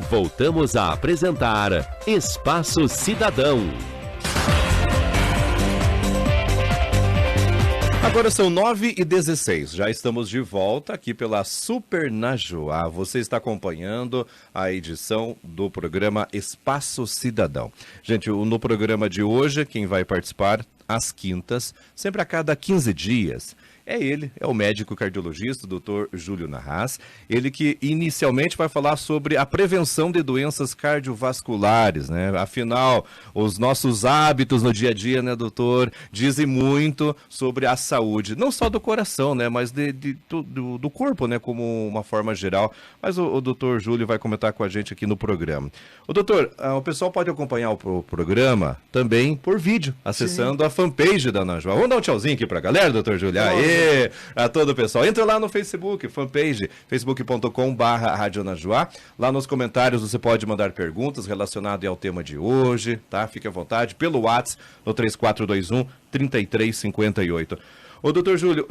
Voltamos a apresentar Espaço Cidadão. Agora são 9h16, já estamos de volta aqui pela Super Najuá. Você está acompanhando a edição do programa Espaço Cidadão. Gente, no programa de hoje, quem vai participar às quintas, sempre a cada 15 dias, é o médico cardiologista, Dr. Júlio Narraz. Ele que inicialmente vai falar sobre a prevenção de doenças cardiovasculares, né? Afinal, os nossos hábitos no dia a dia, né, doutor, dizem muito sobre a saúde, não só do coração, né, mas do corpo, né, como uma forma geral. Mas o doutor Júlio vai comentar com a gente aqui no programa. O doutor, o pessoal pode acompanhar o programa também por vídeo, acessando a fanpage da Najuá. Vamos dar um tchauzinho aqui pra galera, doutor Júlio? Aê! A todo o pessoal. Entra lá no Facebook, fanpage, facebook.com/radionajuá. Lá nos comentários você pode mandar perguntas relacionadas ao tema de hoje, tá? Fique à vontade. Pelo WhatsApp, no 3421-3358. O doutor Júlio,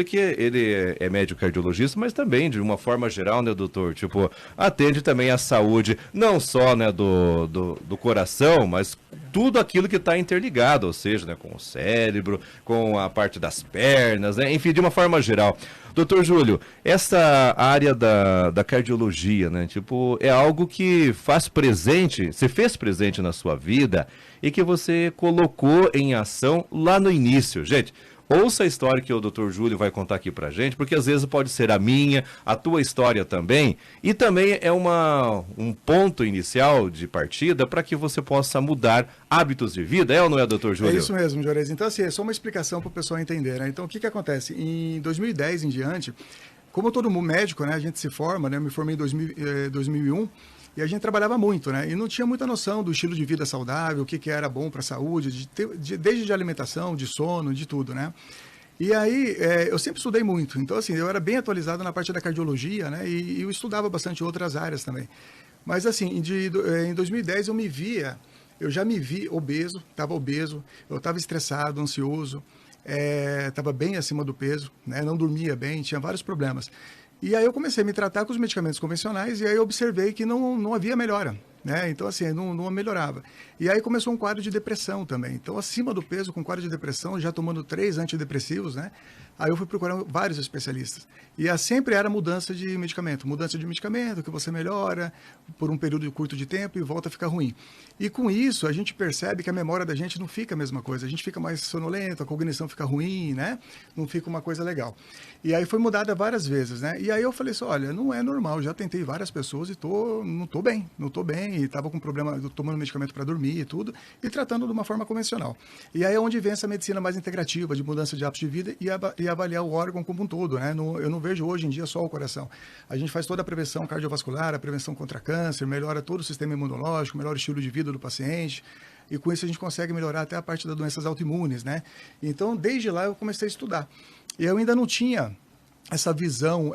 que ele é médico cardiologista, mas também, de uma forma geral, né, doutor? Tipo, atende também a saúde, não só, né, do coração, mas tudo aquilo que está interligado, ou seja, né, com o cérebro, com a parte das pernas, né, enfim, de uma forma geral. Doutor Júlio, essa área da cardiologia, né, tipo, é algo que você fez presente na sua vida e que você colocou em ação lá no início. Gente, ouça a história que o Dr. Júlio vai contar aqui pra gente, porque às vezes pode ser a minha, a tua história também, e também é um ponto inicial de partida para que você possa mudar hábitos de vida, é ou não é, Dr. Júlio? É isso mesmo, Juarez. Então, assim, é só uma explicação para o pessoal entender, né? Então, o que acontece? Em 2010 em diante, como todo mundo médico, né, a gente se forma, né? Eu me formei em 2001, e a gente trabalhava muito, né? E não tinha muita noção do estilo de vida saudável, o que era bom para a saúde, desde de alimentação, de sono, de tudo, né? E aí, eu sempre estudei muito. Então, assim, eu era bem atualizado na parte da cardiologia, né? E eu estudava bastante outras áreas também. Mas, assim, em 2010 eu já me vi obeso, eu estava estressado, ansioso, estava bem acima do peso, né? Não dormia bem, tinha vários problemas. E aí eu comecei a me tratar com os medicamentos convencionais e aí eu observei que não havia melhora, né? Então, assim, não melhorava. E aí começou um quadro de depressão também. Então, acima do peso, com quadro de depressão, já tomando 3 antidepressivos, né? Aí eu fui procurar vários especialistas. E sempre era mudança de medicamento, que você melhora por um período curto de tempo e volta a ficar ruim. E com isso, a gente percebe que a memória da gente não fica a mesma coisa. A gente fica mais sonolento, a cognição fica ruim, né? Não fica uma coisa legal. E aí foi mudada várias vezes, né? E aí eu falei assim, olha, não é normal, já tentei várias pessoas e não tô bem, e estava com problema, tomando medicamento para dormir e tudo, e tratando de uma forma convencional. E aí é onde vem essa medicina mais integrativa, de mudança de hábitos de vida e avaliar o órgão como um todo, né? Eu não vejo hoje em dia só o coração. A gente faz toda a prevenção cardiovascular, a prevenção contra câncer, melhora todo o sistema imunológico, melhora o estilo de vida do paciente, e com isso a gente consegue melhorar até a parte das doenças autoimunes, né? Então, desde lá eu comecei a estudar. E eu ainda não tinha essa visão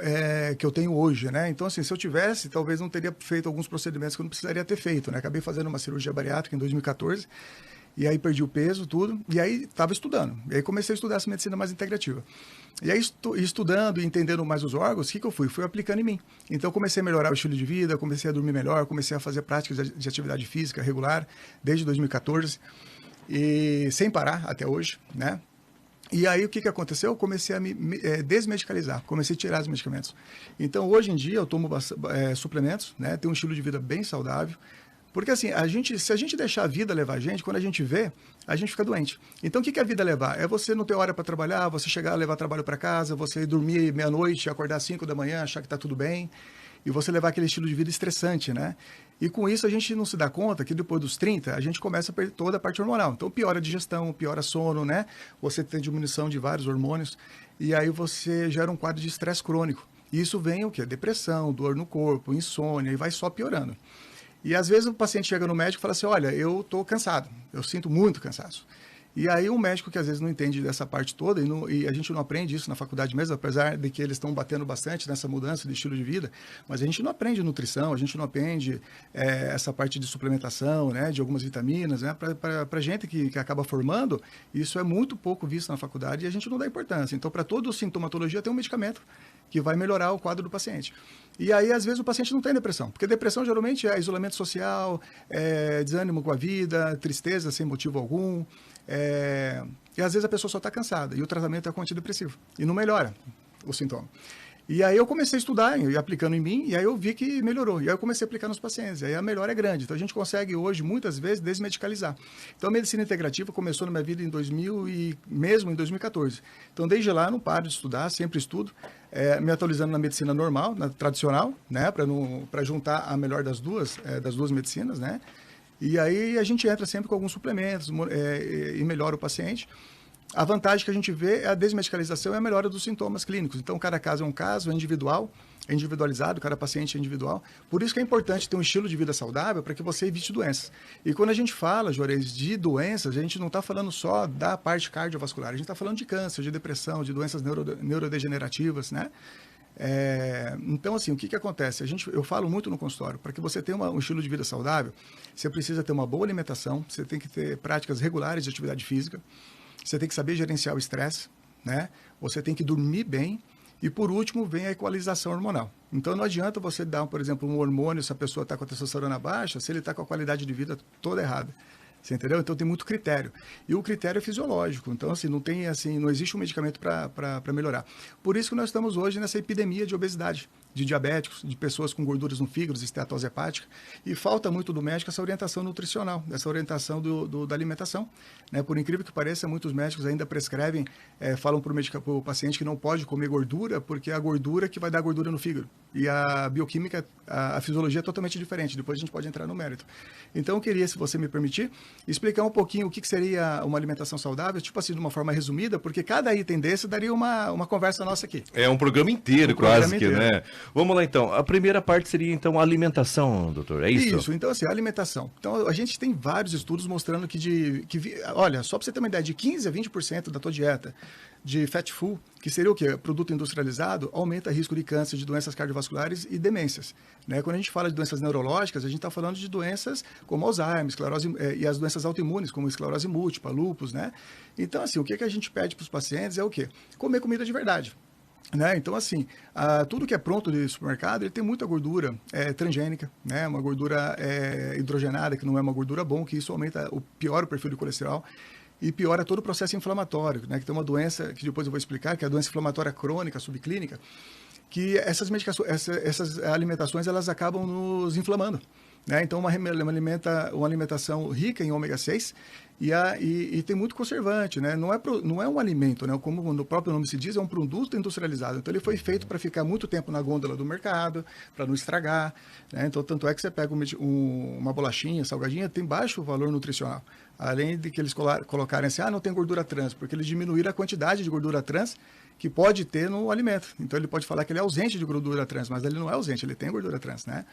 que eu tenho hoje, né? Então, assim, se eu tivesse, talvez não teria feito alguns procedimentos que eu não precisaria ter feito, né? Acabei fazendo uma cirurgia bariátrica em 2014, e aí perdi o peso, tudo, e aí estava estudando. E aí comecei a estudar essa medicina mais integrativa. E aí, estudando e entendendo mais os órgãos, o que eu fui? Fui aplicando em mim. Então, comecei a melhorar o estilo de vida, comecei a dormir melhor, comecei a fazer práticas de atividade física regular, desde 2014, e sem parar até hoje, né? E aí, o que aconteceu? Eu comecei a me desmedicalizar, comecei a tirar os medicamentos. Então, hoje em dia, eu tomo suplementos, né? Tenho um estilo de vida bem saudável. Porque, assim, se a gente deixar a vida levar a gente, quando a gente vê, a gente fica doente. Então, o que é a vida levar? É você não ter hora para trabalhar, você chegar a levar trabalho para casa, você dormir meia-noite, acordar às 5 da manhã, achar que está tudo bem, e você levar aquele estilo de vida estressante, né? E com isso a gente não se dá conta que depois dos 30 a gente começa a perder toda a parte hormonal. Então piora a digestão, piora sono, né? Você tem diminuição de vários hormônios e aí você gera um quadro de estresse crônico. E isso vem o quê? Depressão, dor no corpo, insônia e vai só piorando. E às vezes o paciente chega no médico e fala assim, olha, eu estou cansado, eu sinto muito cansaço. E aí um médico que às vezes não entende dessa parte toda, e a gente não aprende isso na faculdade mesmo, apesar de que eles estão batendo bastante nessa mudança de estilo de vida, mas a gente não aprende nutrição, a gente não aprende essa parte de suplementação, né, de algumas vitaminas, né, para gente que acaba formando, isso é muito pouco visto na faculdade e a gente não dá importância. Então, para toda sintomatologia tem um medicamento que vai melhorar o quadro do paciente. E aí, às vezes, o paciente não tem depressão, porque depressão geralmente é isolamento social, desânimo com a vida, tristeza sem motivo algum, e às vezes a pessoa só está cansada, e o tratamento é com antidepressivo, e não melhora o sintoma. E aí eu comecei a estudar, e aplicando em mim, e aí eu vi que melhorou. E aí eu comecei a aplicar nos pacientes. E aí a melhora é grande. Então a gente consegue hoje, muitas vezes, desmedicalizar. Então a medicina integrativa começou na minha vida mesmo em 2014. Então desde lá não paro de estudar, sempre estudo, me atualizando na medicina normal, na tradicional, né, para juntar a melhor das duas medicinas, né? E aí a gente entra sempre com alguns suplementos e melhora o paciente. A vantagem que a gente vê é a desmedicalização e a melhora dos sintomas clínicos. Então, cada caso é um caso, é individual, é individualizado, cada paciente é individual. Por isso que é importante ter um estilo de vida saudável para que você evite doenças. E quando a gente fala, Juarez, de doenças, a gente não está falando só da parte cardiovascular, a gente está falando de câncer, de depressão, de doenças neurodegenerativas, né? Então, assim, o que acontece? Eu falo muito no consultório, para que você tenha um estilo de vida saudável, você precisa ter uma boa alimentação, você tem que ter práticas regulares de atividade física, você tem que saber gerenciar o estresse, né? Você tem que dormir bem e, por último, vem a equalização hormonal. Então, não adianta você dar, por exemplo, um hormônio se a pessoa está com a testosterona baixa, se ele está com a qualidade de vida toda errada. Você entendeu? Então, tem muito critério. E o critério é fisiológico. Então, assim, não existe um medicamento para melhorar. Por isso que nós estamos hoje nessa epidemia de obesidade, de diabéticos, de pessoas com gorduras no fígado, esteatose hepática, e falta muito do médico essa orientação nutricional, essa orientação da alimentação. Né? Por incrível que pareça, muitos médicos ainda prescrevem, falam para o paciente que não pode comer gordura, porque é a gordura que vai dar gordura no fígado. E a bioquímica, a fisiologia é totalmente diferente, depois a gente pode entrar no mérito. Então, eu queria, se você me permitir, explicar um pouquinho o que seria uma alimentação saudável, tipo assim, de uma forma resumida, porque cada item desse daria uma conversa nossa aqui. É um programa inteiro, quase que, né? Vamos lá, então. A primeira parte seria, então, a alimentação, doutor, é isso? Isso, então, assim, a alimentação. Então, a gente tem vários estudos mostrando olha, só para você ter uma ideia, de 15% a 20% da tua dieta de fat full, que seria o quê? Produto industrializado, aumenta o risco de câncer, de doenças cardiovasculares e demências. Né? Quando a gente fala de doenças neurológicas, a gente está falando de doenças como Alzheimer, esclerose, e as doenças autoimunes, como esclerose múltipla, lúpus, né? Então, assim, o que a gente pede para os pacientes é o quê? Comer comida de verdade. Né? Então, assim, tudo que é pronto de supermercado, ele tem muita gordura transgênica, né? Uma gordura hidrogenada, que não é uma gordura bom, que isso piora o perfil de colesterol e piora todo o processo inflamatório, né? Que tem uma doença, que depois eu vou explicar, que é a doença inflamatória crônica, subclínica, que essas medicações, essas alimentações, elas acabam nos inflamando. Né? Então, uma alimentação rica em ômega 6 e tem muito conservante, né? Não é um alimento, né? Como o próprio nome se diz, é um produto industrializado. Então, ele foi feito para ficar muito tempo na gôndola do mercado, para não estragar. Né? Então, tanto é que você pega uma bolachinha, salgadinha, tem baixo valor nutricional. Além de que eles colocarem assim, não tem gordura trans, porque eles diminuíram a quantidade de gordura trans que pode ter no alimento. Então, ele pode falar que ele é ausente de gordura trans, mas ele não é ausente, ele tem gordura trans, né?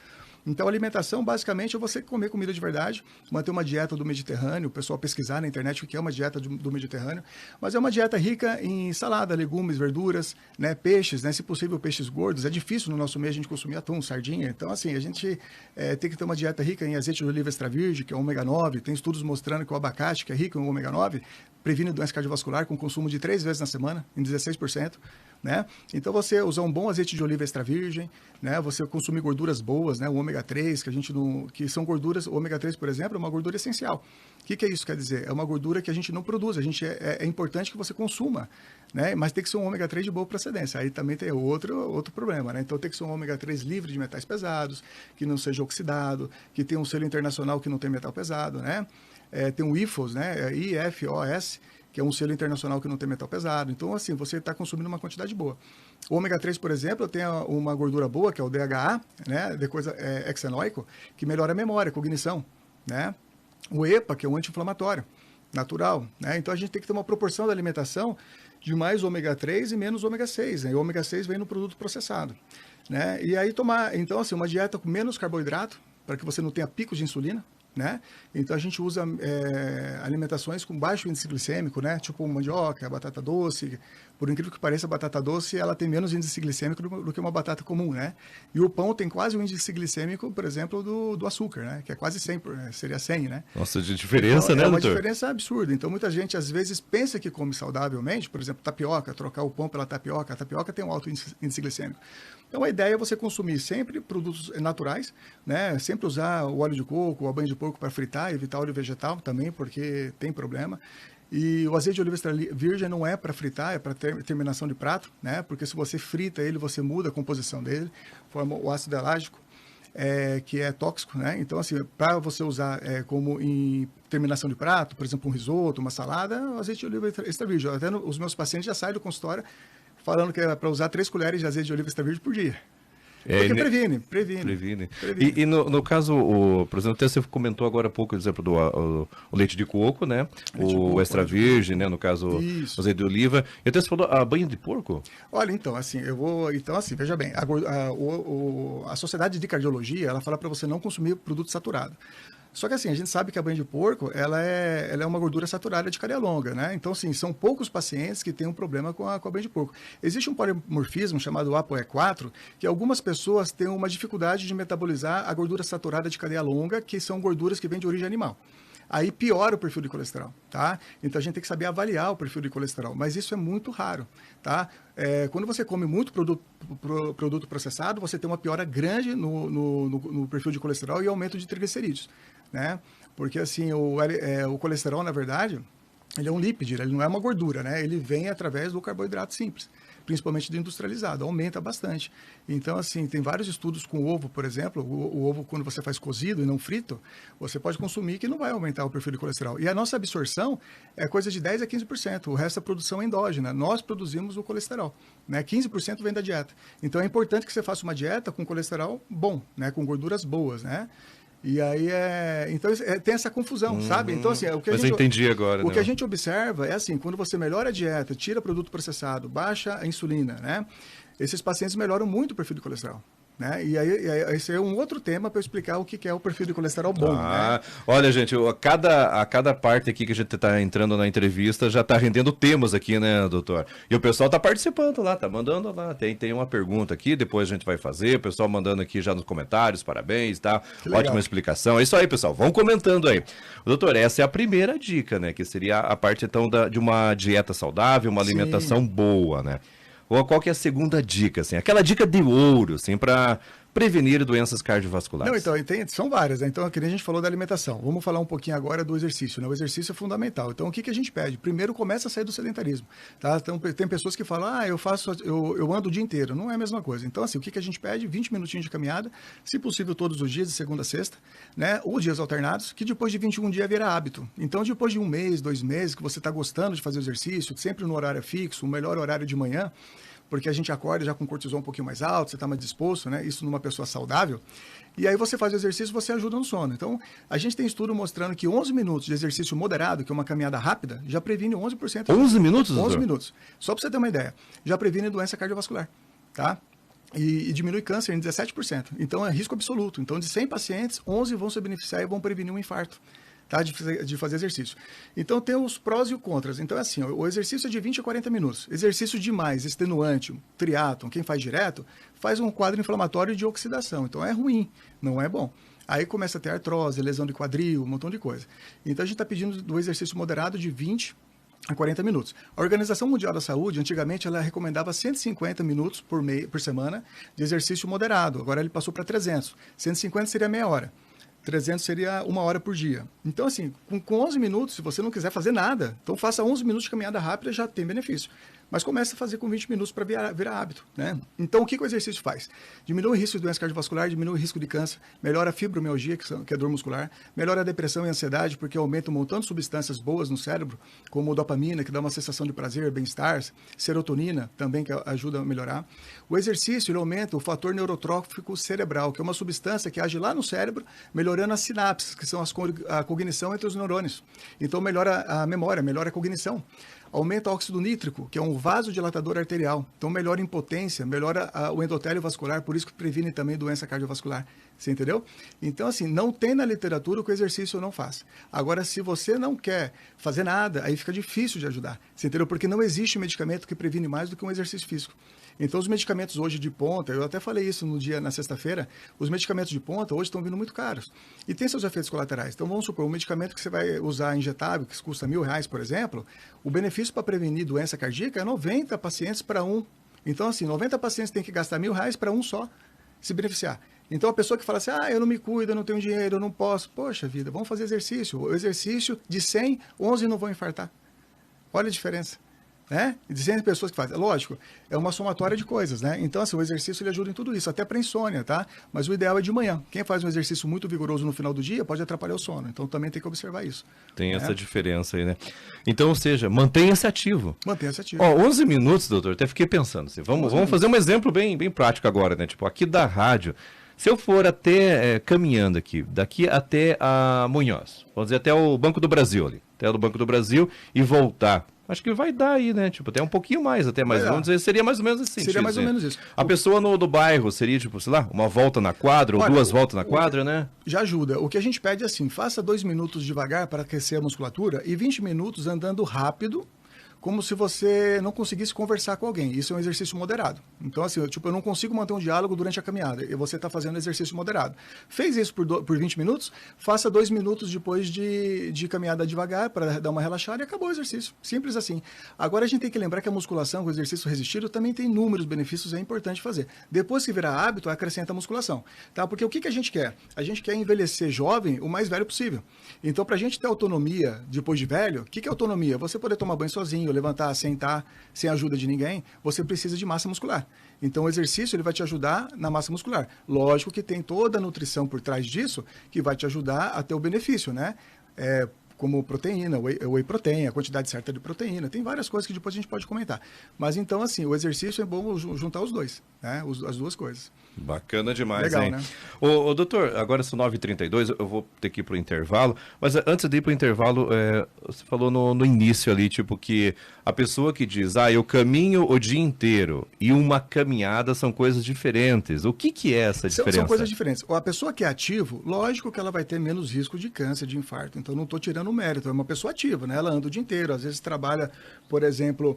Então, a alimentação, basicamente, é você comer comida de verdade, manter uma dieta do Mediterrâneo, o pessoal pesquisar na internet o que é uma dieta do Mediterrâneo, mas é uma dieta rica em salada, legumes, verduras, né, peixes, né, se possível, peixes gordos. É difícil no nosso meio a gente consumir atum, sardinha. Então, assim, a gente tem que ter uma dieta rica em azeite de oliva extra virgem, que é ômega 9. Tem estudos mostrando que o abacate, que é rico em ômega 9, previne doença cardiovascular com consumo de 3 vezes na semana, em 16%. Né? Então, você usar um bom azeite de oliva extra virgem, né? Você consumir gorduras boas, né? O ômega 3, que são gorduras, o ômega 3, por exemplo, é uma gordura essencial. O que isso quer dizer? É uma gordura que a gente não produz, é importante que você consuma, né? Mas tem que ser um ômega 3 de boa procedência. Aí também tem outro problema, né? Então, tem que ser um ômega 3 livre de metais pesados, que não seja oxidado, que tenha um selo internacional que não tem metal pesado, né? Tem o IFOS, né? IFOS, que é um selo internacional que não tem metal pesado. Então, assim, você está consumindo uma quantidade boa. O ômega 3, por exemplo, tem uma gordura boa, que é o DHA, né, hexanoico, que melhora a memória, a cognição, né? O EPA, que é um anti-inflamatório natural, né? Então, a gente tem que ter uma proporção da alimentação de mais ômega 3 e menos ômega 6, né? E o ômega 6 vem no produto processado, né? E aí então, assim, uma dieta com menos carboidrato, para que você não tenha picos de insulina, né? Então a gente usa alimentações com baixo índice glicêmico, né? Tipo mandioca, batata doce. Por incrível que pareça, a batata doce ela tem menos índice glicêmico do que uma batata comum, né? E o pão tem quase o índice glicêmico, por exemplo, do açúcar, né? Que é quase 100, seria 100, né? Nossa, de diferença, então, né, doutor? É uma doutor? diferença absurda. Então muita gente às vezes pensa que come saudavelmente, por exemplo, tapioca, trocar o pão pela tapioca. A tapioca tem um alto índice glicêmico. Então a ideia é você consumir sempre produtos naturais, né? Sempre usar o óleo de coco, o banho de porco para fritar, evitar óleo vegetal também, porque tem problema. E o azeite de oliva extra virgem não é para fritar, é para terminação de prato, né? Porque se você frita ele, você muda a composição dele, forma o ácido elágico, que é tóxico, né? Então, assim, para você usar como em terminação de prato, por exemplo, um risoto, uma salada, o azeite de oliva extra virgem. Até os meus pacientes já saem do consultório falando que é para usar 3 colheres de azeite de oliva extra virgem por dia. Porque previne. E no caso, por exemplo, até você comentou agora há pouco, por exemplo, do o leite de coco, né? O extra virgem, né? No caso, o azeite de oliva. E até você falou a banha de porco? Olha, então, assim, veja bem, a Sociedade de Cardiologia, ela fala para você não consumir produto saturado. Só que assim, a gente sabe que a banha de porco, ela é uma gordura saturada de cadeia longa, né? Então, assim, são poucos pacientes que têm um problema com a banha de porco. Existe um polimorfismo chamado ApoE4, que algumas pessoas têm uma dificuldade de metabolizar a gordura saturada de cadeia longa, que são gorduras que vêm de origem animal. Aí piora o perfil de colesterol, tá? Então a gente tem que saber avaliar o perfil de colesterol, mas isso é muito raro, tá? Quando você come muito produto processado, você tem uma piora grande no perfil de colesterol e aumento de triglicerídeos, né? Porque assim, o colesterol, na verdade, ele é um lipídio, ele não é uma gordura, né? Ele vem através do carboidrato simples, principalmente do industrializado, aumenta bastante. Então, assim, tem vários estudos com ovo, por exemplo, o ovo quando você faz cozido e não frito, você pode consumir que não vai aumentar o perfil de colesterol. E a nossa absorção é coisa de 10% a 15%, o resto é produção endógena. Nós produzimos o colesterol, né? 15% vem da dieta. Então, é importante que você faça uma dieta com colesterol bom, né? Com gorduras boas, né? E aí tem essa confusão, sabe? Então, assim, Mas eu entendi agora. O que a gente observa é assim, quando você melhora a dieta, tira produto processado, baixa a insulina, né? Esses pacientes melhoram muito o perfil de colesterol. Né? E aí, esse é um outro tema para eu explicar o que é o perfil de colesterol bom. Né? Olha, gente, a cada parte aqui que a gente está entrando na entrevista já está rendendo temas aqui, né, doutor? E o pessoal está participando lá, está mandando lá. Tem uma pergunta aqui, depois a gente vai fazer. O pessoal mandando aqui já nos comentários, parabéns, tá? Ótima explicação. É isso aí, pessoal. Vão comentando aí. Doutor, essa é a primeira dica, né? Que seria a parte, então, de uma dieta saudável, uma alimentação boa, né? Ou qual que é a segunda dica, assim? Aquela dica de ouro, assim, para prevenir doenças cardiovasculares. Não, então, são várias, né? Então, que nem a gente falou da alimentação. Vamos falar um pouquinho agora do exercício, né? O exercício é fundamental. Então, o que a gente pede? Primeiro, começa a sair do sedentarismo, tá? Então, tem pessoas que falam, eu ando o dia inteiro. Não é a mesma coisa. Então, assim, o que a gente pede? 20 minutinhos de caminhada, se possível todos os dias, de segunda a sexta, né? Ou dias alternados, que depois de 21 dias vira hábito. Então, depois de 1 mês, 2 meses, que você está gostando de fazer exercício, sempre no horário fixo, o melhor horário de manhã, porque a gente acorda já com cortisol um pouquinho mais alto, você está mais disposto, né? Isso numa pessoa saudável. E aí você faz o exercício, você ajuda no sono. Então, a gente tem estudo mostrando que 11 minutos de exercício moderado, que é uma caminhada rápida, já previne 11%. 11 minutos, doutor? 11 minutos. Só para você ter uma ideia. Já previne doença cardiovascular, tá? E diminui câncer em 17%. Então, é risco absoluto. Então, de 100 pacientes, 11 vão se beneficiar e vão prevenir um infarto. Tá, de fazer exercício. Então, tem os prós e os contras. Então, é assim, o exercício é de 20 a 40 minutos. Exercício demais, extenuante, triatlon, quem faz direto, faz um quadro inflamatório de oxidação. Então, é ruim, não é bom. Aí começa a ter artrose, lesão de quadril, um montão de coisa. Então, a gente está pedindo do exercício moderado de 20 a 40 minutos. A Organização Mundial da Saúde, antigamente, ela recomendava 150 minutos por semana de exercício moderado. Agora, ele passou para 300. 150 seria meia hora. 300 seria 1 hora por dia. Então, assim, com 11 minutos, se você não quiser fazer nada, então faça 11 minutos de caminhada rápida, já tem benefício. Mas comece a fazer com 20 minutos para virar hábito, né? Então, o que o exercício faz? Diminui o risco de doença cardiovascular, diminui o risco de câncer, melhora a fibromialgia, que é dor muscular, melhora a depressão e a ansiedade, porque aumenta um montão de substâncias boas no cérebro, como dopamina, que dá uma sensação de prazer, bem-estar, serotonina, também, que ajuda a melhorar. O exercício, ele aumenta o fator neurotrófico cerebral, que é uma substância que age lá no cérebro, melhorando as sinapses, que são a cognição entre os neurônios. Então, melhora a memória, melhora a cognição. aumenta o óxido nítrico, que é um vasodilatador arterial. Então, melhora a impotência, melhora o endotélio vascular, por isso que previne também doença cardiovascular. Você entendeu? Então, assim, não tem na literatura que o exercício não faz. Agora, se você não quer fazer nada, aí fica difícil de ajudar. Você entendeu? Porque não existe medicamento que previne mais do que um exercício físico. Então, os medicamentos hoje de ponta, eu até falei isso na sexta-feira, os medicamentos de ponta hoje estão vindo muito caros. E tem seus efeitos colaterais. Então, vamos supor, um medicamento que você vai usar injetável, que custa R$1.000, por exemplo, o benefício para prevenir doença cardíaca é 90 pacientes para um. Então, assim, 90 pacientes têm que gastar R$1.000 para um só se beneficiar. Então, a pessoa que fala assim, eu não me cuido, eu não tenho dinheiro, eu não posso. Poxa vida, vamos fazer exercício. O exercício de 100, 11 não vão infartar. Olha a diferença. Né? De 100 pessoas que fazem. Lógico, é uma somatória de coisas, né? Então, assim, o exercício ele ajuda em tudo isso, até para insônia, tá? Mas o ideal é de manhã. Quem faz um exercício muito vigoroso no final do dia pode atrapalhar o sono. Então, também tem que observar isso. Tem essa diferença aí, né? Então, ou seja, mantenha-se ativo. Mantenha-se ativo. 11 minutos, doutor, até fiquei pensando. Assim, vamos fazer um exemplo bem prático agora, né? Tipo, aqui da rádio, se eu for até, caminhando aqui, daqui até a Munhoz, vamos dizer, até o Banco do Brasil ali, até o Banco do Brasil e voltar. Acho que vai dar aí, né? Tipo, até um pouquinho mais, até mais. Vamos dizer, seria mais ou menos assim. Seria mais ou menos isso. A pessoa do bairro seria, tipo, sei lá, uma volta na quadra, ou 2 voltas na quadra, né? Já ajuda. O que a gente pede é assim, faça 2 minutos devagar para aquecer a musculatura e 20 minutos andando rápido, como se você não conseguisse conversar com alguém. Isso é um exercício moderado. Então, assim, eu não consigo manter um diálogo durante a caminhada, e você está fazendo exercício moderado. Fez isso por 20 minutos, faça 2 minutos depois de caminhada devagar, para dar uma relaxada, e acabou o exercício. Simples assim. Agora, a gente tem que lembrar que a musculação, com o exercício resistido, também tem inúmeros benefícios, é importante fazer. Depois que virar hábito, acrescenta a musculação. Tá? Porque o que a gente quer? A gente quer envelhecer jovem o mais velho possível. Então, para a gente ter autonomia depois de velho, o que é autonomia? Você poder tomar banho sozinho, levantar, sentar, sem ajuda de ninguém, você precisa de massa muscular. Então, o exercício ele vai te ajudar na massa muscular. Lógico que tem toda a nutrição por trás disso que vai te ajudar a ter o benefício, né? Como proteína, whey protein, a quantidade certa de proteína. Tem várias coisas que depois a gente pode comentar. Mas, então, assim, o exercício é bom juntar os dois, né? As duas coisas. Bacana demais, legal, hein? Né? Ô, doutor, agora são 9h32, eu vou ter que ir para o intervalo, mas antes de ir para o intervalo, você falou no início ali, tipo, que a pessoa que diz, eu caminho o dia inteiro e uma caminhada são coisas diferentes. O que é essa diferença? São coisas diferentes. A pessoa que é ativo, lógico que ela vai ter menos risco de câncer, de infarto. Então, não estou tirando o mérito. É uma pessoa ativa, né? Ela anda o dia inteiro. Às vezes trabalha, por exemplo,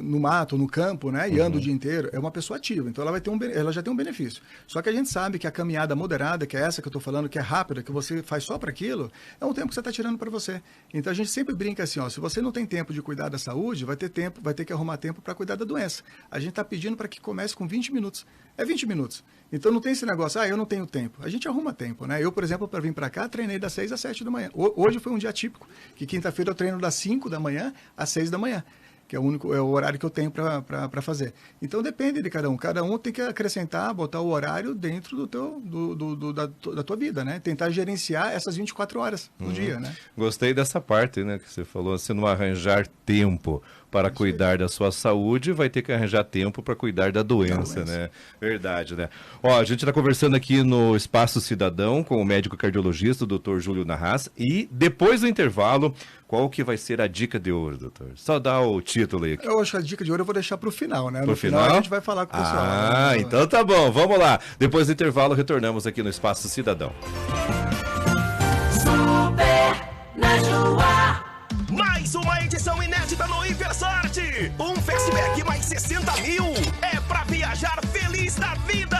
no mato, no campo, né? E anda o dia inteiro. É uma pessoa ativa. Então, ela já tem um benefício. Só que a gente sabe que a caminhada moderada, que é essa que eu estou falando, que é rápida, que você faz só para aquilo, é um tempo que você está tirando para você. Então, a gente sempre brinca assim, se você não tem tempo de cuidar da saúde, vai ter que arrumar tempo para cuidar da doença. A gente está pedindo para que comece com 20 minutos. É 20 minutos. Então, não tem esse negócio, eu não tenho tempo. A gente arruma tempo, né? Eu, por exemplo, para vir para cá, treinei das 6 às 7 da manhã. Hoje foi um dia típico, que quinta-feira eu treino das 5 da manhã às 6 da manhã. Que é o horário que eu tenho para fazer. Então, depende de cada um. Cada um tem que acrescentar, botar o horário dentro da tua vida, né? Tentar gerenciar essas 24 horas do dia, né? Gostei dessa parte, né? Que você falou, se não arranjar tempo para cuidar da sua saúde, vai ter que arranjar tempo para cuidar da doença, né? Verdade, né? A gente está conversando aqui no Espaço Cidadão com o médico cardiologista, o Dr. Júlio Narras, e depois do intervalo, qual que vai ser a dica de ouro, doutor? Só dá o título aí. Eu acho que a dica de ouro eu vou deixar para o final, né? No final a gente vai falar com o pessoal. Então tá bom, vamos lá. Depois do intervalo, retornamos aqui no Espaço Cidadão. Super Najua. Mais uma edição inédita no Hipersorte. Um fastback mais 60 mil. É pra viajar feliz da vida.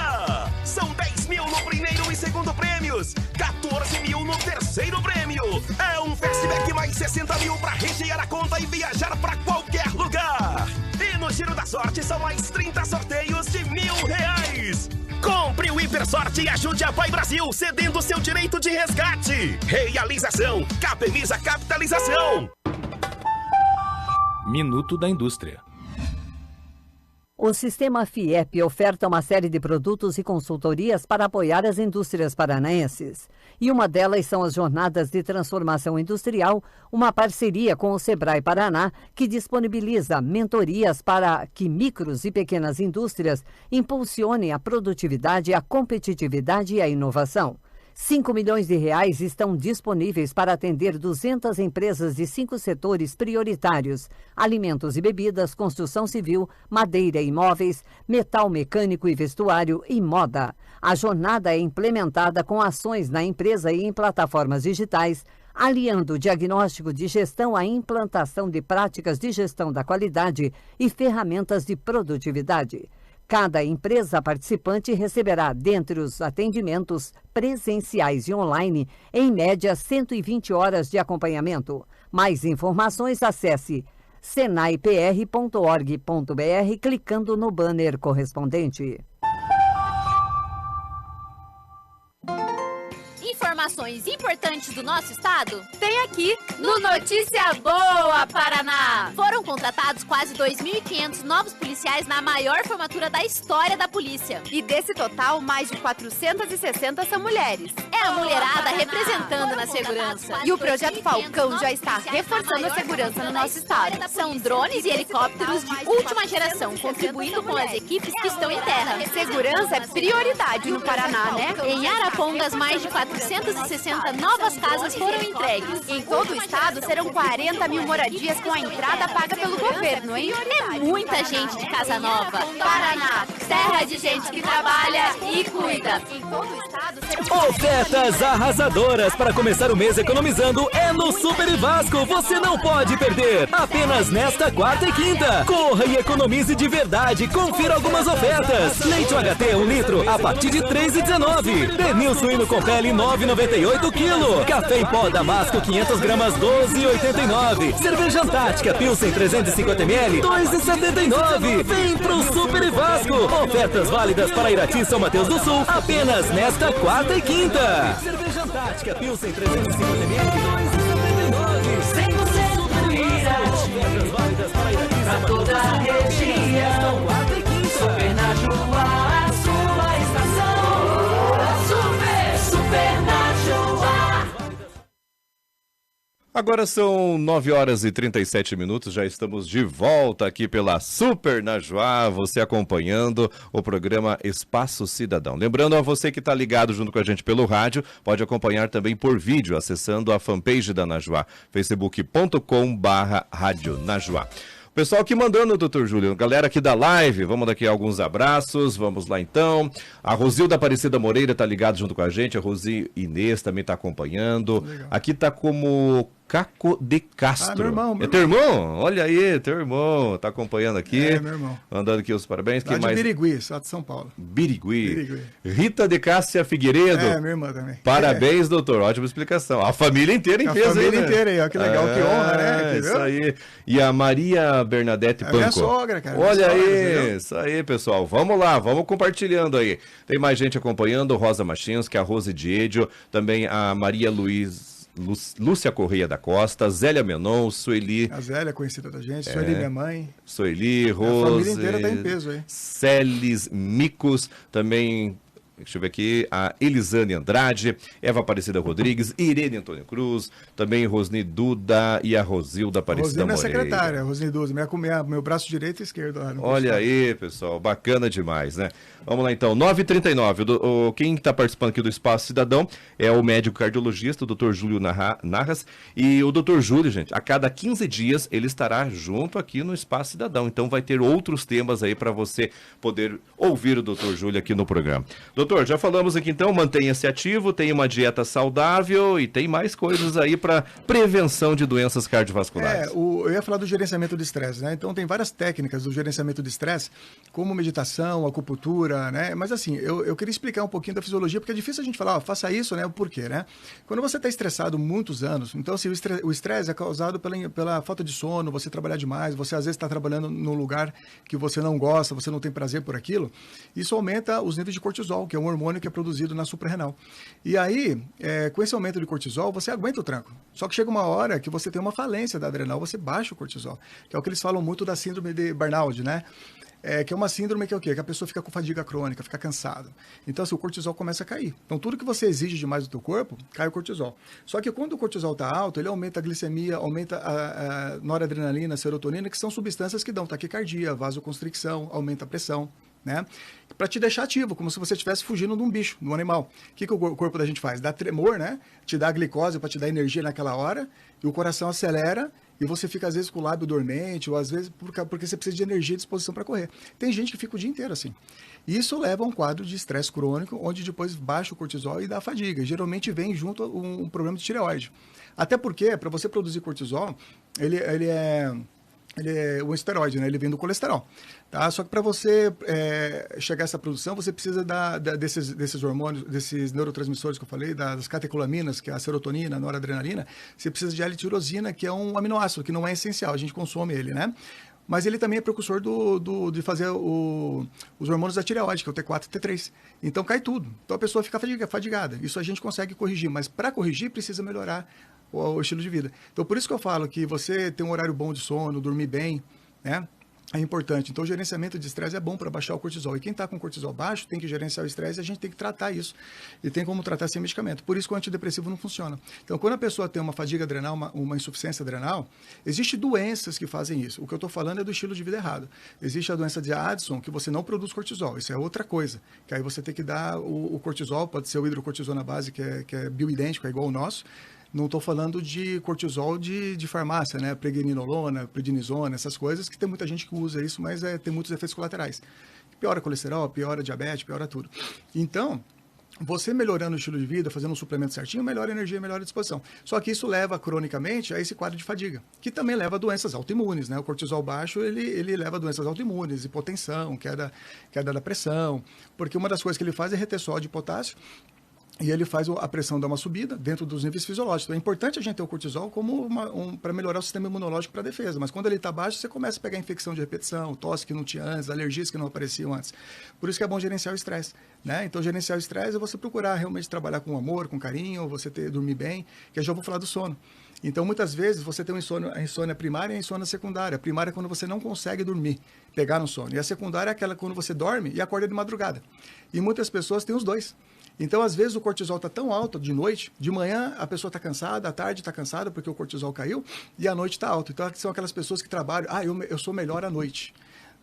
São 10 mil no primeiro e segundo prêmios. 14 mil no terceiro prêmio. É um fastback mais 60 mil pra rechear a conta e viajar pra qualquer lugar. E no Giro da Sorte são mais 30 sorteios de R$1.000. Compre o Hipersorte e ajude a Pai Brasil, cedendo seu direito de resgate. Realização, Capemisa Capitalização. Minuto da Indústria. O Sistema FIEP oferta uma série de produtos e consultorias para apoiar as indústrias paranaenses. E uma delas são as Jornadas de Transformação Industrial, uma parceria com o Sebrae Paraná, que disponibiliza mentorias para que micros e pequenas indústrias impulsionem a produtividade, a competitividade e a inovação. R$ 5 milhões estão disponíveis para atender 200 empresas de 5 setores prioritários: alimentos e bebidas, construção civil, madeira e imóveis, metal mecânico e vestuário e moda. A jornada é implementada com ações na empresa e em plataformas digitais, aliando o diagnóstico de gestão à implantação de práticas de gestão da qualidade e ferramentas de produtividade. Cada empresa participante receberá, dentre os atendimentos presenciais e online, em média 120 horas de acompanhamento. Mais informações, acesse senaipr.org.br clicando no banner correspondente. Informações importantes do nosso estado tem aqui no Notícia Boa Paraná. Foram contratados quase 2.500 novos policiais na maior formatura da história da polícia. E desse total, mais de 460 são mulheres. É a mulherada representando na segurança. E o Projeto Falcão já está reforçando a segurança no nosso estado. São drones e helicópteros de última geração, contribuindo com as equipes que estão em terra. Segurança é prioridade no Paraná, né? Em Arapongas, mais de 460 novas casas foram entregues. Em todo o estado, serão 40 mil moradias com a entrada paga pelo governo, hein? É muita gente de casa nova. Paraná, terra de gente que trabalha e cuida. Em todo o estado, serão... Ofertas arrasadoras para começar o mês economizando é no Super e Vasco. Você não pode perder. Apenas nesta quarta e quinta. Corra e economize de verdade. Confira algumas ofertas. Leite UHT 1 litro a partir de R$ 3,19. Pernil suíno com pele 9,98 kg. Café em pó Damasco 500 gramas 12,89. Cerveja Antártica Pilsen 350 ml 2,79. Vem pro Super e Vasco. Ofertas válidas para Irati e São Mateus do Sul apenas nesta quarta e quinta. Cerveja Antártica Pilsen 350 ml 2,79. 100% Irati. Ofertas válidas para Irati e São Mateus do Sul apenas nesta quarta e quinta. Super Najuá, a sua estação. Super Najuá. Agora são 9 horas e 37 minutos, já estamos de volta aqui pela Super Najuá, você acompanhando o programa Espaço Cidadão. Lembrando a você que está ligado junto com a gente pelo rádio, pode acompanhar também por vídeo, acessando a fanpage da Najuá, facebook.com/Rádio Najuá. O pessoal aqui mandando, doutor Júlio, galera aqui da live, vamos daqui alguns abraços, vamos lá então. A Rosilda Aparecida Moreira tá ligado junto com a gente, a Rosi Inês também tá acompanhando. Legal. Aqui tá como Caco de Castro. Meu irmão. É teu irmão? Olha aí, teu irmão, tá acompanhando aqui. É, meu irmão. Mandando aqui os parabéns. Lá de mais... Birigui, só de São Paulo. Birigui. Rita de Cássia Figueiredo. É, minha irmã também. Parabéns, doutor, ótima explicação. A família inteira em peso aí, A família inteira aí, ó, que legal, que honra, né? Isso aí. E a Maria Bernadette Panco. Minha sogra, cara. Olha sogra, aí, entendeu? Isso aí, pessoal. Vamos lá, vamos compartilhando aí. Tem mais gente acompanhando, Rosa Machins, que é a Rose Diedio, também a Maria Lúcia Correia da Costa, Zélia Menon, Sueli. A Zélia, conhecida da gente, Sueli, minha mãe. Sueli, Rose. A família inteira tá em peso aí. Celis Micos, também. Deixa eu ver aqui, a Elisane Andrade, Eva Aparecida Rodrigues, Irene Antônio Cruz, também Rosni Duda e a Rosilda Aparecida Moreira. Rosni é secretária, Rosni Duda, meu braço direito e esquerdo. Lá no Olha aí, pessoal, bacana demais, né? Vamos lá então, 9h39, quem está participando aqui do Espaço Cidadão é o médico cardiologista, o Dr. Júlio Narras, e o Dr. Júlio, gente, a cada 15 dias ele estará junto aqui no Espaço Cidadão, então vai ter outros temas aí para você poder ouvir o Dr. Júlio aqui no programa. Doutor, já falamos aqui então, mantenha-se ativo, tenha uma dieta saudável e tem mais coisas aí para prevenção de doenças cardiovasculares. Eu ia falar do gerenciamento de estresse, né? Então tem várias técnicas do gerenciamento de estresse, como meditação, acupuntura, né? Mas assim, eu queria explicar um pouquinho da fisiologia, porque é difícil a gente falar, faça isso, né? O porquê, né? Quando você está estressado muitos anos, então assim, o estresse é causado pela falta de sono, você trabalhar demais, você às vezes está trabalhando num lugar que você não gosta, você não tem prazer por aquilo, isso aumenta os níveis de cortisol, que é um hormônio que é produzido na suprarrenal. E aí, com esse aumento de cortisol, você aguenta o tranco. Só que chega uma hora que você tem uma falência da adrenal, você baixa o cortisol, que é o que eles falam muito da síndrome de burnout, né? Que é uma síndrome que é o quê? Que a pessoa fica com fadiga crônica, fica cansada. Então, assim, o cortisol começa a cair. Então, tudo que você exige demais do teu corpo, cai o cortisol. Só que quando o cortisol está alto, ele aumenta a glicemia, aumenta a noradrenalina, a serotonina, que são substâncias que dão taquicardia, vasoconstricção, aumenta a pressão. né? Para te deixar ativo, como se você estivesse fugindo de um bicho, de um animal. O que o corpo da gente faz? Dá tremor, né? Te dá glicose para te dar energia naquela hora, e o coração acelera, e você fica às vezes com o lábio dormente, ou às vezes porque você precisa de energia e disposição para correr. Tem gente que fica o dia inteiro assim. Isso leva a um quadro de estresse crônico, onde depois baixa o cortisol e dá fadiga. Geralmente vem junto um problema de tireoide. Até porque, para você produzir cortisol, ele é um esteroide, né? Ele vem do colesterol. Tá? Só que para você chegar a essa produção, você precisa desses hormônios, desses neurotransmissores que eu falei, das catecolaminas, que é a serotonina, a noradrenalina. Você precisa de L-tirosina, que é um aminoácido, que não é essencial, a gente consome ele, né? Mas ele também é precursor de fazer os hormônios da tireoide, que é o T4 e T3. Então cai tudo. Então a pessoa fica fadigada. Isso a gente consegue corrigir, mas para corrigir precisa melhorar o estilo de vida. Então por isso que eu falo que você ter um horário bom de sono, dormir bem, né? É importante. Então, o gerenciamento de estresse é bom para baixar o cortisol. E quem está com cortisol baixo tem que gerenciar o estresse e a gente tem que tratar isso. E tem como tratar sem medicamento. Por isso que o antidepressivo não funciona. Então, quando a pessoa tem uma fadiga adrenal, uma insuficiência adrenal, existem doenças que fazem isso. O que eu estou falando é do estilo de vida errado. Existe a doença de Addison, que você não produz cortisol. Isso é outra coisa. Que aí você tem que dar o cortisol, pode ser o hidrocortisona base, que é bioidêntico, é igual ao nosso. Não estou falando de cortisol de farmácia, né? Pregnenolona, prednisona, essas coisas, que tem muita gente que usa isso, mas tem muitos efeitos colaterais. Piora colesterol, piora diabetes, piora tudo. Então, você melhorando o estilo de vida, fazendo um suplemento certinho, melhora a energia, melhora a disposição. Só que isso leva, cronicamente, a esse quadro de fadiga, que também leva a doenças autoimunes, né? O cortisol baixo, ele leva a doenças autoimunes, hipotensão, queda da pressão, porque uma das coisas que ele faz é reter sódio e potássio, e ele faz a pressão dar uma subida dentro dos níveis fisiológicos. Então, é importante a gente ter o cortisol como para melhorar o sistema imunológico para a defesa. Mas quando ele está baixo, você começa a pegar infecção de repetição, tosse que não tinha antes, alergias que não apareciam antes. Por isso que é bom gerenciar o estresse, né? Então, gerenciar o estresse é você procurar realmente trabalhar com amor, com carinho, você dormir bem, que eu já vou falar do sono. Então, muitas vezes, você tem a insônia primária e a insônia secundária. A primária é quando você não consegue dormir, pegar no sono. E a secundária é aquela quando você dorme e acorda de madrugada. E muitas pessoas têm os dois. Então, às vezes, o cortisol está tão alto de noite, de manhã a pessoa está cansada, à tarde está cansada porque o cortisol caiu, e à noite está alto. Então, são aquelas pessoas que trabalham, eu sou melhor à noite.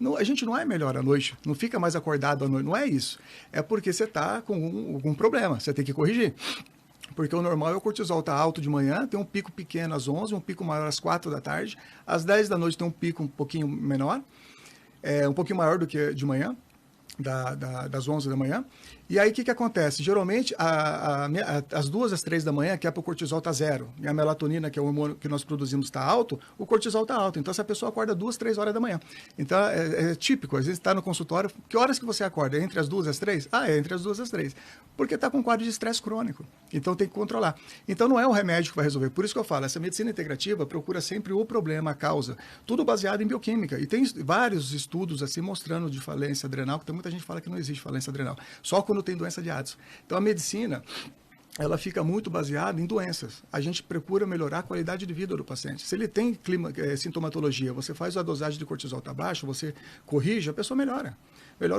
Não, a gente não é melhor à noite, não fica mais acordado à noite, não é isso. É porque você está com algum problema, você tem que corrigir. Porque o normal é o cortisol estar alto de manhã, tem um pico pequeno às 11, um pico maior às 4 da tarde, às 10 da noite tem um pico um pouquinho menor, um pouquinho maior do que de manhã, das 11 da manhã. E aí, o que acontece? Geralmente, às 2, às 3 da manhã, que é para o cortisol estar zero, e a melatonina, que é o hormônio que nós produzimos, está alto, o cortisol está alto. Então, essa pessoa acorda 2, 3 horas da manhã. Então, é típico. Às vezes, está no consultório. Que horas que você acorda? Entre as 2 e as 3? É entre as 2 e as 3. Porque está com um quadro de estresse crônico. Então, tem que controlar. Então, não é o remédio que vai resolver. Por isso que eu falo, essa medicina integrativa procura sempre o problema, a causa. Tudo baseado em bioquímica. E tem vários estudos assim mostrando de falência adrenal, que tem muita gente que fala que não existe falência adrenal. Só quando tem doença de Addison. Então, a medicina, ela fica muito baseada em doenças. A gente procura melhorar a qualidade de vida do paciente. Se ele tem sintomatologia, você faz a dosagem de cortisol está baixa, você corrige, a pessoa melhora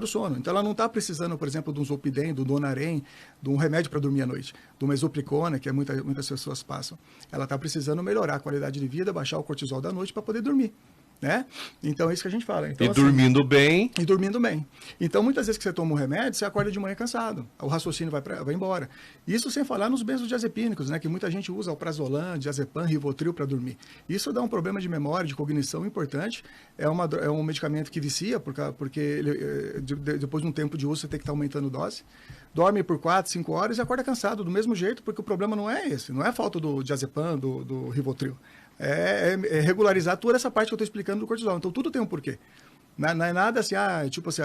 o sono. Então, ela não está precisando, por exemplo, de um Zolpidem, do Donarém, de um remédio para dormir à noite, do Mesoplicona, que muitas pessoas passam. Ela está precisando melhorar a qualidade de vida, baixar o cortisol da noite para poder dormir. Né? Então, é isso que a gente fala. Então, dormindo bem. E dormindo bem. Então, muitas vezes que você toma um remédio, você acorda de manhã cansado. O raciocínio vai embora. Isso sem falar nos benzodiazepínicos, né? Que muita gente usa alprazolam, diazepam, rivotril para dormir. Isso dá um problema de memória, de cognição importante. É um medicamento que vicia, porque depois de um tempo de uso, você tem que estar aumentando dose. Dorme por 4, 5 horas e acorda cansado do mesmo jeito, porque o problema não é esse. Não é a falta do diazepam, do rivotril. É regularizar toda essa parte que eu estou explicando do cortisol. Então, tudo tem um porquê. Não é nada assim,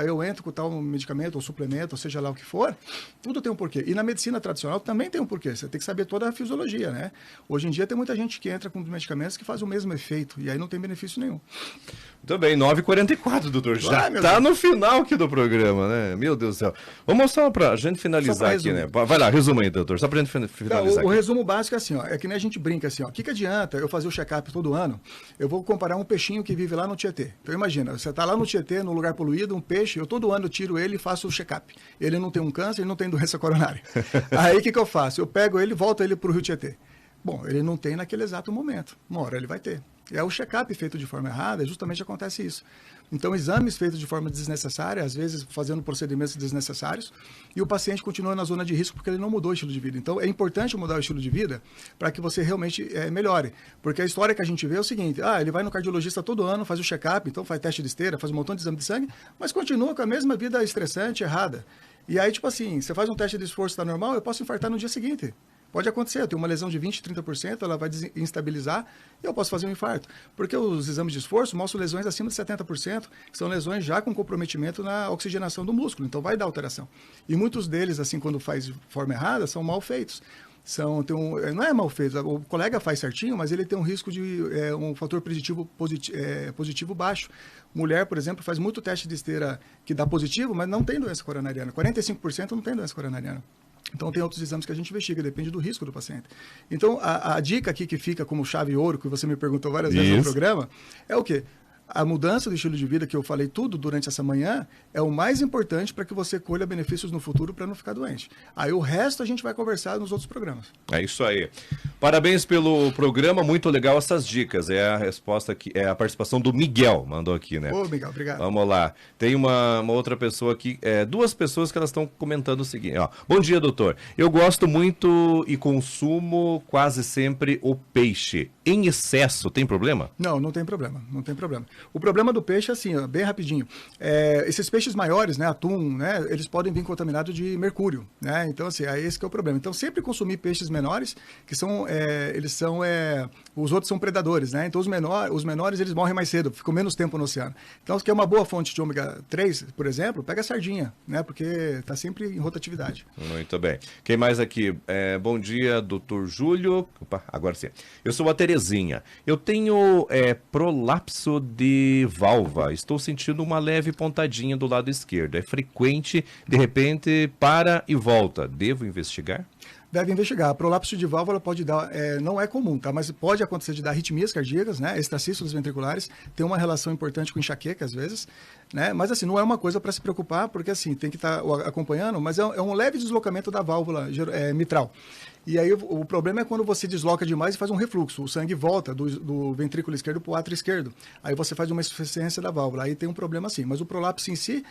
eu entro com tal medicamento ou suplemento, ou seja lá o que for, tudo tem um porquê. E na medicina tradicional também tem um porquê. Você tem que saber toda a fisiologia, né? Hoje em dia tem muita gente que entra com medicamentos que fazem o mesmo efeito, e aí não tem benefício nenhum. Muito bem, 9h44, doutor. Já está no final aqui do programa, né? Meu Deus do céu. Vamos só para a gente finalizar aqui, né? Vai lá, resuma aí, doutor, só para a gente finalizar. O resumo básico é assim, é que nem a gente brinca assim, o que adianta eu fazer o check-up todo ano? Eu vou comparar um peixinho que vive lá no Tietê. Então imagina, você está lá no Tietê, no lugar poluído, um peixe, eu todo ano tiro ele e faço o check-up. Ele não tem um câncer, ele não tem doença coronária. Aí o que eu faço? Eu pego ele e volto ele para o Rio Tietê. Bom, ele não tem naquele exato momento. Uma hora ele vai ter. É o check-up feito de forma errada, justamente acontece isso. Então, exames feitos de forma desnecessária, às vezes fazendo procedimentos desnecessários, e o paciente continua na zona de risco porque ele não mudou o estilo de vida. Então, é importante mudar o estilo de vida para que você realmente melhore. Porque a história que a gente vê é o seguinte, ele vai no cardiologista todo ano, faz o check-up, então faz teste de esteira, faz um montão de exame de sangue, mas continua com a mesma vida estressante, errada. E aí, tipo assim, você faz um teste de esforço, está normal, eu posso infartar no dia seguinte. Pode acontecer, eu tenho uma lesão de 20%, 30%, ela vai instabilizar e eu posso fazer um infarto. Porque os exames de esforço mostram lesões acima de 70%, que são lesões já com comprometimento na oxigenação do músculo, então vai dar alteração. E muitos deles, assim, quando faz de forma errada, são mal feitos. Não é mal feito, o colega faz certinho, mas ele tem um risco de um fator positivo baixo. Mulher, por exemplo, faz muito teste de esteira que dá positivo, mas não tem doença coronariana. 45% não tem doença coronariana. Então, tem outros exames que a gente investiga, depende do risco do paciente. Então, a dica aqui que fica como chave ouro, que você me perguntou várias vezes no programa, é o quê? A mudança do estilo de vida, que eu falei tudo durante essa manhã, é o mais importante para que você colha benefícios no futuro para não ficar doente. Aí o resto a gente vai conversar nos outros programas. É isso aí. Parabéns pelo programa, muito legal essas dicas. É a resposta aqui, é a participação do Miguel, mandou aqui, né? Ô, Miguel, obrigado. Vamos lá. Tem uma outra pessoa aqui, duas pessoas que elas estão comentando o seguinte, ó. Bom dia, doutor. Eu gosto muito e consumo quase sempre o peixe. Em excesso, tem problema? Não, não tem problema, não tem problema. O problema do peixe é assim, ó, bem rapidinho. Esses peixes maiores, né, atum, né, eles podem vir contaminados de mercúrio, né? Então, assim, esse que é o problema. Então, sempre consumir peixes menores, que são, os outros são predadores, né? Então, os menores, eles morrem mais cedo, ficam menos tempo no oceano. Então, se quer uma boa fonte de ômega 3, por exemplo, pega a sardinha, né? Porque está sempre em rotatividade. Muito bem. Quem mais aqui? Bom dia, doutor Júlio. Opa, agora sim. Eu sou a Terezinha. Eu tenho prolapso de válvula. Estou sentindo uma leve pontadinha do lado esquerdo. É frequente, de repente, para e volta. Devo investigar? Deve investigar. A prolapso de válvula pode dar, não é comum, tá? Mas pode acontecer de dar arritmias cardíacas, né? Extracístoles ventriculares, tem uma relação importante com enxaqueca, às vezes, né? Mas, assim, não é uma coisa para se preocupar, porque, assim, tem que estar acompanhando, mas é um leve deslocamento da válvula mitral. E aí o problema é quando você desloca demais e faz um refluxo. O sangue volta do ventrículo esquerdo para o átrio esquerdo. Aí você faz uma insuficiência da válvula. Aí tem um problema assim. Mas o prolapso em si,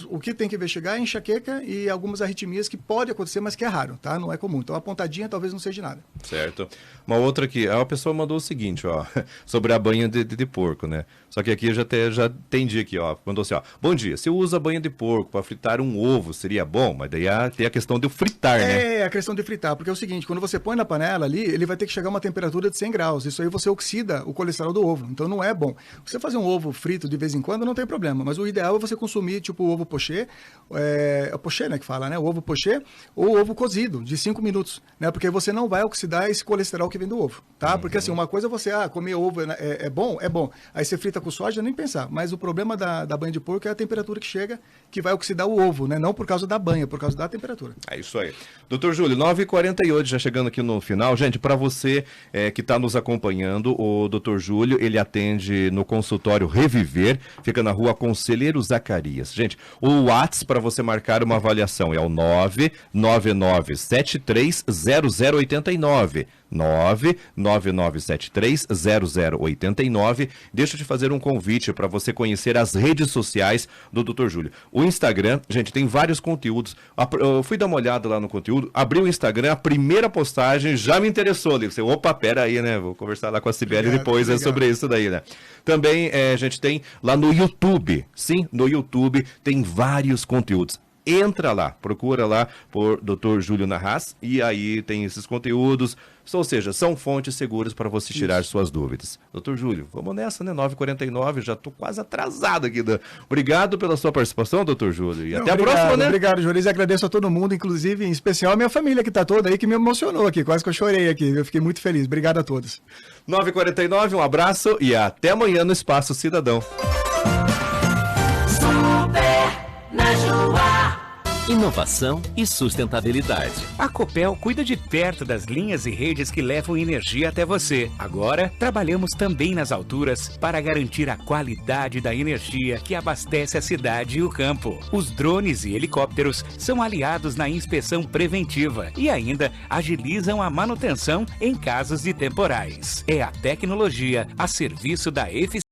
o que tem que investigar é enxaqueca e algumas arritmias que pode acontecer, mas que é raro, tá? Não é comum. Então a pontadinha talvez não seja nada. Certo. Uma outra aqui. A pessoa mandou o seguinte, ó, sobre a banha de porco, né? Só que aqui eu já entendi aqui, ó. Mandou assim, ó. Bom dia. Se eu uso a banha de porco para fritar um ovo, seria bom? Mas daí tem a questão de fritar, né? É, a questão de fritar. Porque é o seguinte, quando você põe na panela ali, ele vai ter que chegar a uma temperatura de 100 graus. Isso aí você oxida o colesterol do ovo. Então não é bom. Você fazer um ovo frito de vez em quando não tem problema. Mas o ideal é você consumir, tipo, o ovo pochê. É o pochê, né, que fala, né? O ovo pochê ou o ovo cozido, de 5 minutos. Né? Porque você não vai oxidar esse colesterol que vem do ovo. Tá? Porque assim, uma coisa é você, comer ovo é bom? É bom. Aí você frita com soja, nem pensar. Mas o problema da banha de porco é a temperatura que chega, que vai oxidar o ovo, né? Não por causa da banha, por causa da temperatura. É isso aí. Doutor Júlio, 9h48, já chegando aqui no final. Gente, para você que está nos acompanhando, o doutor Júlio, ele atende no consultório Reviver, fica na rua Conselheiro Zacarias. Gente, o WhatsApp para você marcar uma avaliação é o 999730089. 999730089. Deixa eu te fazer um convite para você conhecer as redes sociais do Dr. Júlio. O Instagram, gente, tem vários conteúdos. Eu fui dar uma olhada lá no conteúdo, abri o Instagram, a primeira postagem já me interessou. Eu falei, opa, pera aí, né? Vou conversar lá com a Sibeli depois sobre isso daí, né? Também a gente tem lá no YouTube. Sim, no YouTube tem vários conteúdos. Entra lá, procura lá por Dr. Júlio Narras e aí tem esses conteúdos, ou seja, são fontes seguras para você tirar suas dúvidas. Dr. Júlio, vamos nessa, né? 9h49, já estou quase atrasado aqui. Obrigado pela sua participação, Dr. Júlio, e até a próxima, né? Obrigado, Júlio, e agradeço a todo mundo, inclusive, em especial a minha família que está toda aí, que me emocionou aqui, quase que eu chorei aqui, eu fiquei muito feliz. Obrigado a todos. 9h49, um abraço e até amanhã no Espaço Cidadão. Super Najua. inovação e sustentabilidade. A Copel cuida de perto das linhas e redes que levam energia até você. Agora, trabalhamos também nas alturas para garantir a qualidade da energia que abastece a cidade e o campo. Os drones e helicópteros são aliados na inspeção preventiva e ainda agilizam a manutenção em casos de temporais. É a tecnologia a serviço da eficiência